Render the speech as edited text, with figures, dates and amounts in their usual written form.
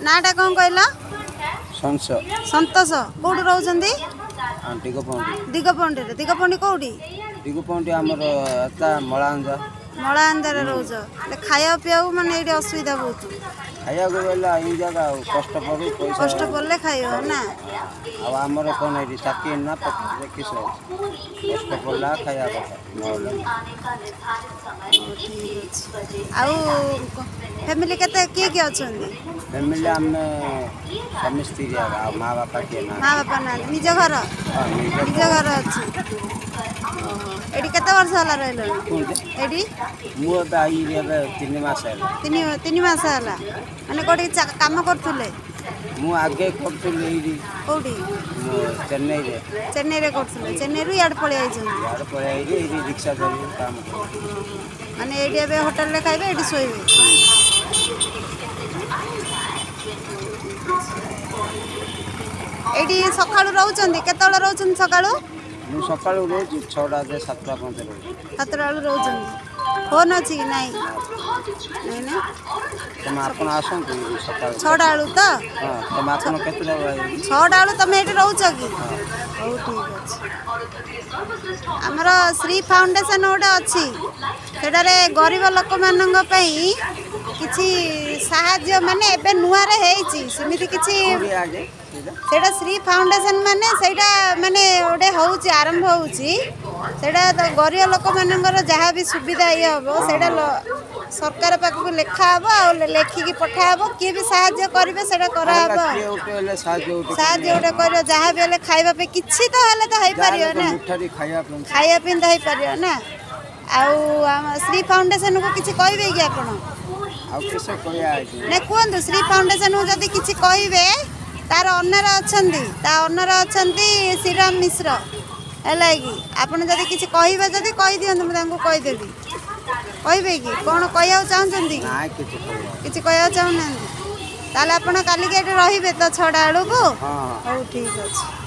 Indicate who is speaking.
Speaker 1: नाटा कौन कहला
Speaker 2: संस
Speaker 1: संतोष कौट रोचंदी
Speaker 2: दिगपंडी
Speaker 1: दिगपंडी कौटी
Speaker 2: दिगपंडी आमर एता मलांजा
Speaker 1: मलांजार रोज खाया पीया माने ये असुविधा बहुत
Speaker 2: खाया को बेला इन जगह कष्ट पड़ू पैसा
Speaker 1: कष्ट पड़ले खाइयो ना
Speaker 2: अब आमर कौन है चाकरी ना किस कष्ट पड़ला खाया
Speaker 1: आउ फैमिली केते किए अछंदी
Speaker 2: फैमिली आम स्वामी स्त्री माँ बापा के ना
Speaker 1: माँ बापा ना निज घर अच्छी एडी केते वर्ष होला रहलो एडी
Speaker 2: मु आई रे 3 मास है
Speaker 1: 3 मास होला माने कोठी काम करथुले
Speaker 2: मु आगे करथुले एडी
Speaker 1: कोठी
Speaker 2: चेन्नई रे
Speaker 1: करथुले चेन्नई रु याड पळे आइ छन
Speaker 2: याड पळे आइ रे एडी रिक्शा धरि काम
Speaker 1: माने एडी एबे होटल रे खाइबे एडी सोइबे एडी सकाळु रहउचंदी केतळ रहउचंदी सकाळु
Speaker 2: मु सकाळु रोज 6टा से 7टा पहुंचे रोज
Speaker 1: 7टा रहउचंदी फोन अछि नाही नाही ना
Speaker 2: तुम आपन आसन सकाळु
Speaker 1: 6टा त
Speaker 2: हां तुम आपन केतला
Speaker 1: 6टा तमे एठी रहउच की हो ठीक अछि हमर श्री फाउंडेशन ओडा अछि सेडारे गरीब लोक मानंग पई किछि सहाय्य माने एबे नुआ रे हेछि समिति किछि सेटा श्री फाउंडेशन माने सेटा माने ओडे होउछि आरंभ होउछि सेटा तो गरीब लोक मानंगर जहाँ भी सुविधा ये हम सेटा सरकार पाखक लेखा हम आ लेखिकी पठा हम किए भी साहाय्य करेंगे सेटा करा हम साहाय्य गोटे कर जहाँ भी हेल्ले खाइबा पे किछि तो हेल्ले तो पारियो ना खाइबा पिन तो पारियो ना आउ श्री फाउंडेशन को किछि कहबे कि आपण कहतु श्री फाउंडेशन को जदि किछि कहबे तार ओनर अछंदी ता ओनर अछंदी श्रीराम मिश्र है कि आपन जदि किछि कहबे जदि कहि दियंतु म तांको कहि देबी कहबे कि कोन कहया चाहछंदी किछि कहया चाहनांदी ताले आपन काली के रहिबे तो 6टा बेलू को हां ठीक अछि।